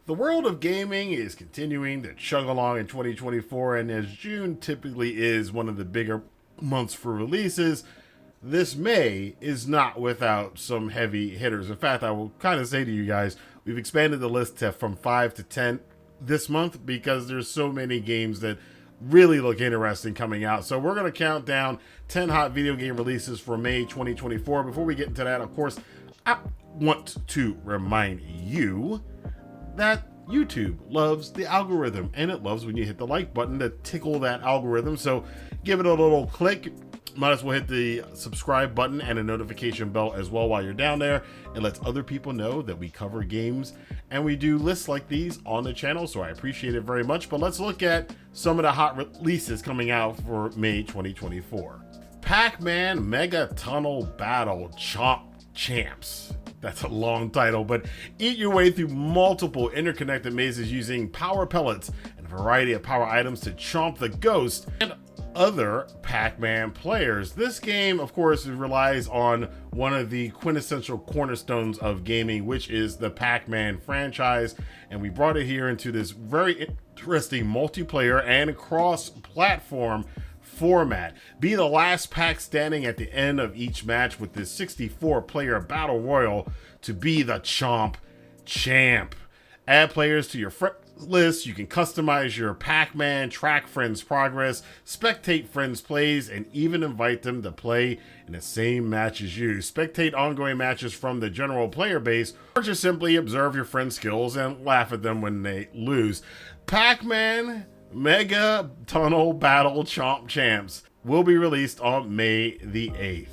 The world of gaming is continuing to chug along in 2024, and as June typically is one of the bigger months for releases, this May is not without some heavy hitters. In fact, I will kind of say to you guys, we've expanded the list from 5 to 10 this month because there's so many games that really look interesting coming out. So we're going to count down 10 hot video game releases for May 2024. Before we get into that, of course, I want to remind you that YouTube loves the algorithm, and it loves when you hit the like button to tickle that algorithm. So give it a little click. Might as well hit the subscribe button and a notification bell as well while you're down there. It lets other people know that we cover games and we do lists like these on the channel, so I appreciate it very much. But let's look at some of the hot releases coming out for May 2024. Pac-Man Mega Tunnel Battle Chomp Champs. That's a long title, but eat your way through multiple interconnected mazes using power pellets and a variety of power items to chomp the ghost and other Pac-Man players. This game, of course, relies on one of the quintessential cornerstones of gaming, which is the Pac-Man franchise, and we brought it here into this very interesting multiplayer and cross-platform format. Be the last pack standing at the end of each match with this 64-player battle royal to be the Chomp Champ. Add players to your friend list. You can customize your Pac-Man, track friends' progress, spectate friends' plays, and even invite them to play in the same match as you. Spectate ongoing matches from the general player base, or just simply observe your friends' skills and laugh at them when they lose. Pac-Man Mega Tunnel Battle Chomp Champs will be released on May the 8th.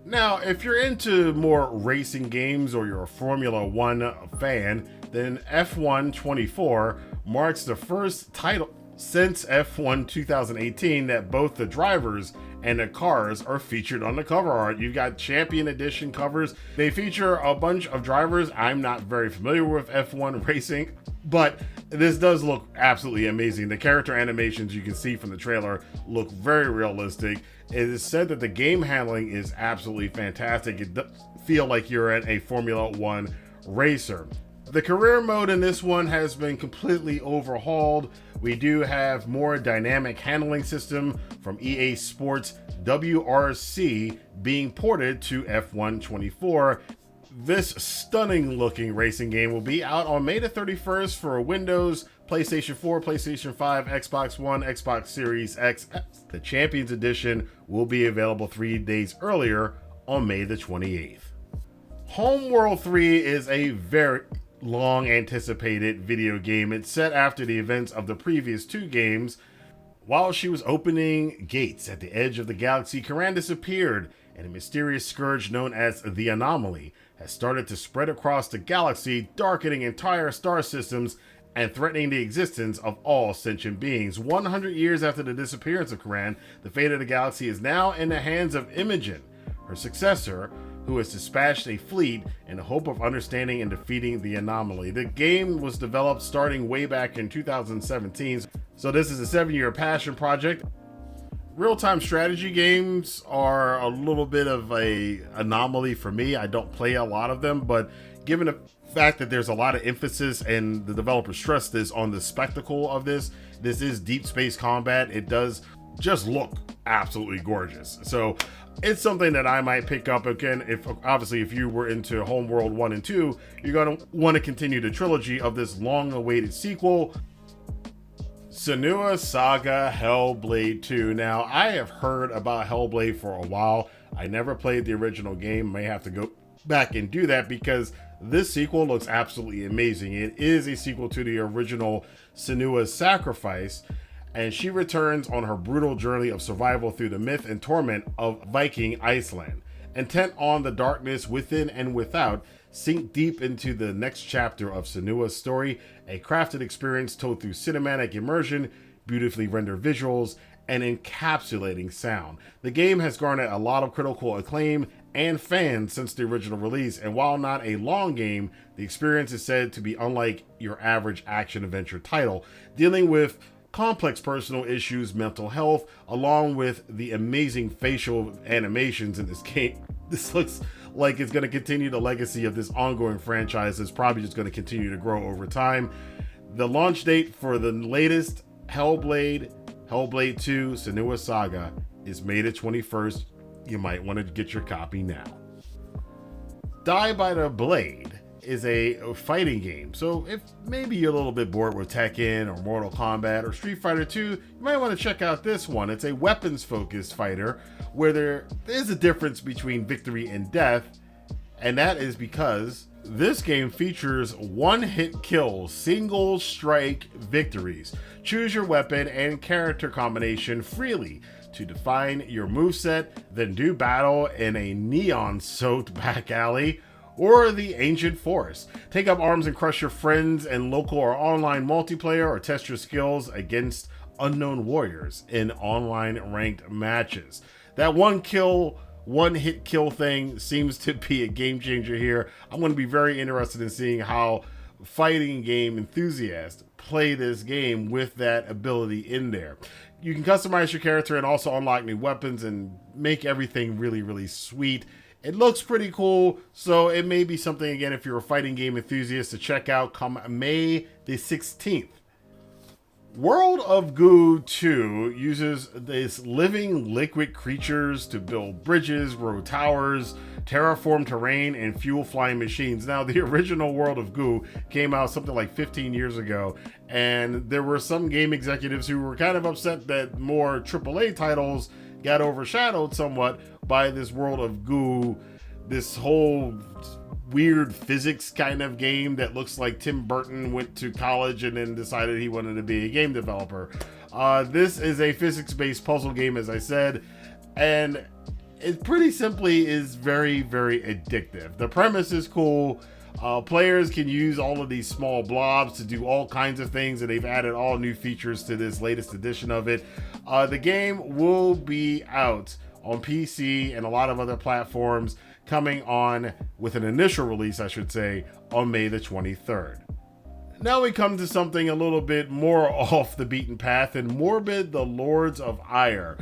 Now, if you're into more racing games or you're a Formula One fan, then F1 24 marks the first title since F1 2018 that both the drivers and the cars are featured on the cover art. You've got Champion Edition covers. They feature a bunch of drivers. I'm not very familiar with F1 racing, but this does look absolutely amazing. The character animations you can see from the trailer look very realistic. It is said that the game handling is absolutely fantastic. It does feel like you're at a Formula One racer. The career mode in this one has been completely overhauled. We do have more dynamic handling system from EA Sports WRC being ported to F1 24. This stunning looking racing game will be out on May the 31st for Windows, PlayStation 4, PlayStation 5, Xbox One, Xbox Series X. The Champions Edition will be available 3 days earlier on May the 28th. Homeworld 3 is a very long anticipated video game. It's set after the events of the previous two games. While she was opening gates at the edge of the galaxy, Karan disappeared, and a mysterious scourge known as the Anomaly has started to spread across the galaxy, darkening entire star systems and threatening the existence of all sentient beings. 100 years after the disappearance of Karan, the fate of the galaxy is now in the hands of Imogen, her successor, who has dispatched a fleet in the hope of understanding and defeating the Anomaly. The game was developed starting way back in 2017, so this is a 7-year passion project. Real-time strategy games are a little bit of an anomaly for me. I don't play a lot of them, but given the fact that there's a lot of emphasis and the developer stressed this on the spectacle of this is deep space combat. It does just look absolutely gorgeous. So it's something that I might pick up again. If you were into Homeworld 1 and 2, you're going to want to continue the trilogy of this long-awaited sequel. Senua Saga Hellblade 2. Now, I have heard about Hellblade for a while. I never played the original game. May have to go back and do that because this sequel looks absolutely amazing. It is a sequel to the original Senua's Sacrifice, and she returns on her brutal journey of survival through the myth and torment of Viking Iceland. Intent on the darkness within and without, sink deep into the next chapter of Senua's story, a crafted experience told through cinematic immersion, beautifully rendered visuals, and encapsulating sound. The game has garnered a lot of critical acclaim and fans since the original release, and while not a long game, the experience is said to be unlike your average action-adventure title, dealing with complex personal issues, mental health, along with the amazing facial animations in this game. This looks like it's going to continue the legacy of this ongoing franchise that's probably just going to continue to grow over time. The launch date for the latest Hellblade, Hellblade 2, Senua Saga is May the 21st. You might want to get your copy now. Die by the Blade is a fighting game, so if maybe you're a little bit bored with Tekken or Mortal Kombat or Street Fighter 2, you might want to check out this one. It's a weapons-focused fighter where there is a difference between victory and death, and that is because this game features one-hit kill, single strike victories. Choose your weapon and character combination freely to define your moveset, then do battle in a neon-soaked back alley or the ancient forest. Take up arms and crush your friends in local or online multiplayer, or test your skills against unknown warriors in online ranked matches. That one hit kill thing seems to be a game changer here. I'm going to be very interested in seeing how fighting game enthusiasts play this game with that ability in there. You can customize your character and also unlock new weapons and make everything really, really sweet. It looks pretty cool, so it may be something, again, if you're a fighting game enthusiast, to check out come May the 16th. World of Goo 2 uses these living liquid creatures to build bridges, grow towers, terraform terrain, and fuel flying machines. Now, the original World of Goo came out something like 15 years ago, and there were some game executives who were kind of upset that more AAA titles got overshadowed somewhat by this World of Goo, this whole weird physics kind of game that looks like Tim Burton went to college and then decided he wanted to be a game developer. This is a physics-based puzzle game, as I said, and it pretty simply is very, very addictive. The premise is cool. Players can use all of these small blobs to do all kinds of things, and they've added all new features to this latest edition of it. The game will be out on PC and a lot of other platforms, coming on with an initial release, I should say, on May the 23rd. Now we come to something a little bit more off the beaten path in Morbid, the Lords of Ire.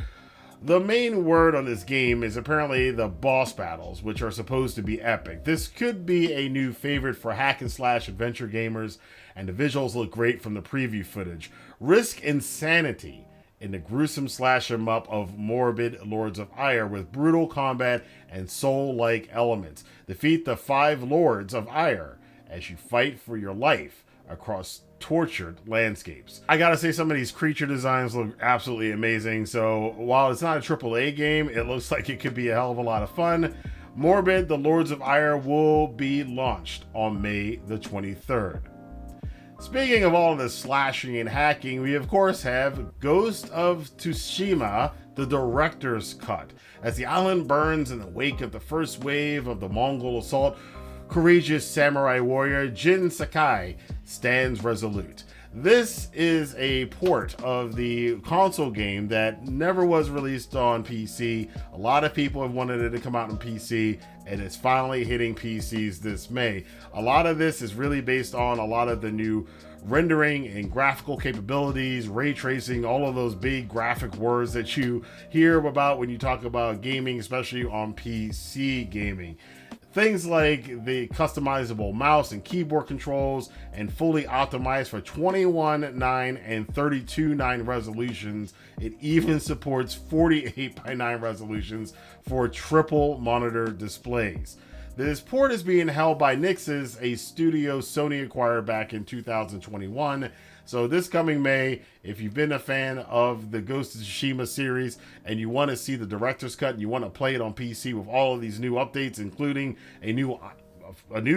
The main word on this game is apparently the boss battles, which are supposed to be epic. This could be a new favorite for hack and slash adventure gamers, and the visuals look great from the preview footage. Risk insanity in the gruesome slash 'em up of Morbid Lords of Ire with brutal combat and soul-like elements. Defeat the 5 Lords of Ire as you fight for your life across tortured landscapes. I gotta say, some of these creature designs look absolutely amazing, so while it's not a AAA game, it looks like it could be a hell of a lot of fun. Morbid, the Lords of Ire will be launched on May the 23rd. Speaking of all of the slashing and hacking, we of course have Ghost of Tsushima, the director's cut. As the island burns in the wake of the first wave of the Mongol assault, courageous samurai warrior Jin Sakai stands resolute. This is a port of the console game that never was released on PC. A lot of people have wanted it to come out on PC, and it's finally hitting PCs this May. A lot of this is really based on a lot of the new rendering and graphical capabilities, ray tracing, all of those big graphic words that you hear about when you talk about gaming, especially on PC gaming. Things like the customizable mouse and keyboard controls, and fully optimized for 21:9 and 32:9 resolutions. It even supports 48:9 resolutions for triple monitor displays. This port is being held by Nixxes, a studio Sony acquired back in 2021. So this coming May, if you've been a fan of the Ghost of Tsushima series and you want to see the director's cut and you want to play it on PC with all of these new updates, including a new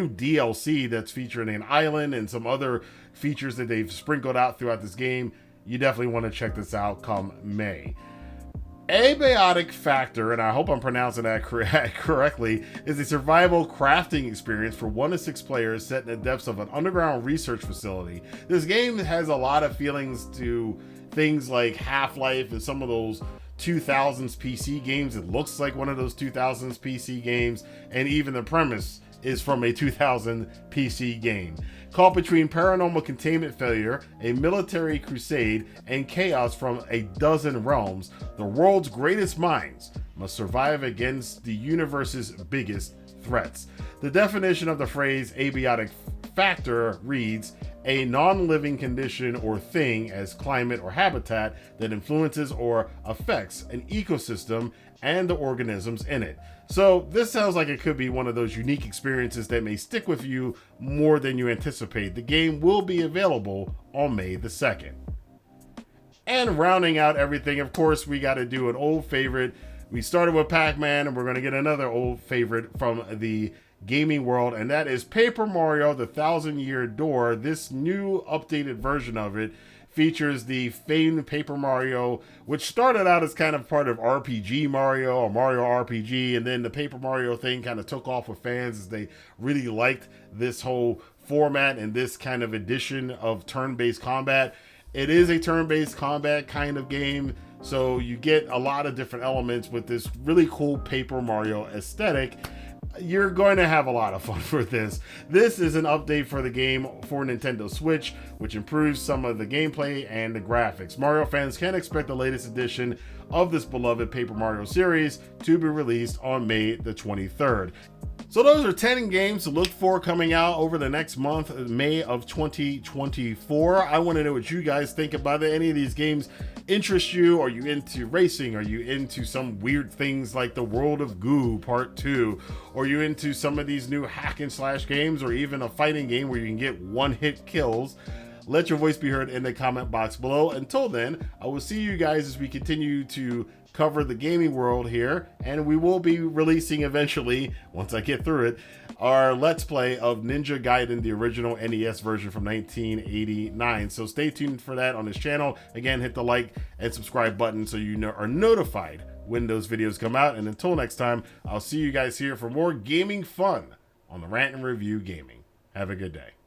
DLC that's featuring an island and some other features that they've sprinkled out throughout this game, you definitely want to check this out come May. Abiotic Factor, and I hope I'm pronouncing that correctly, is a survival crafting experience for 1 to 6 players set in the depths of an underground research facility. This game has a lot of feelings to things like Half-Life and some of those 2000s PC games. It looks like one of those 2000s PC games, and even the premise is from a 2000 PC game. Caught between paranormal containment failure, a military crusade, and chaos from a dozen realms, the world's greatest minds must survive against the universe's biggest threats. The definition of the phrase abiotic factor reads, a non-living condition or thing as climate or habitat that influences or affects an ecosystem and the organisms in it. So this sounds like it could be one of those unique experiences that may stick with you more than you anticipate. The game will be available on May the 2nd. And rounding out everything, of course, we got to do an old favorite. We started with Pac-Man, and we're going to get another old favorite from the gaming world, and that is Paper Mario: The Thousand-Year Door. This new updated version of it features the famed Paper Mario, which started out as kind of part of RPG Mario or Mario RPG, and then the Paper Mario thing kind of took off with fans as they really liked this whole format and this kind of edition of turn-based combat. It is a turn-based combat kind of game, so you get a lot of different elements with this really cool Paper Mario aesthetic. You're going to have a lot of fun with this. This is an update for the game for Nintendo Switch, which improves some of the gameplay and the graphics. Mario fans can expect the latest edition of this beloved Paper Mario series to be released on May the 23rd. So those are 10 games to look for coming out over the next month, May of 2024. I want to know what you guys think about it. Any of these games interest you? Are you into racing? Are you into some weird things like the World of Goo Part 2? Are you into some of these new hack and slash games, or even a fighting game where you can get one-hit kills? Let your voice be heard in the comment box below. Until then, I will see you guys as we continue to cover the gaming world here, and we will be releasing eventually, once I get through it, our Let's Play of Ninja Gaiden, the original NES version from 1989. So stay tuned for that on this channel. Again, hit the like and subscribe button so you are notified when those videos come out. And until next time, I'll see you guys here for more gaming fun on the Rantin Review Gaming. Have a good day.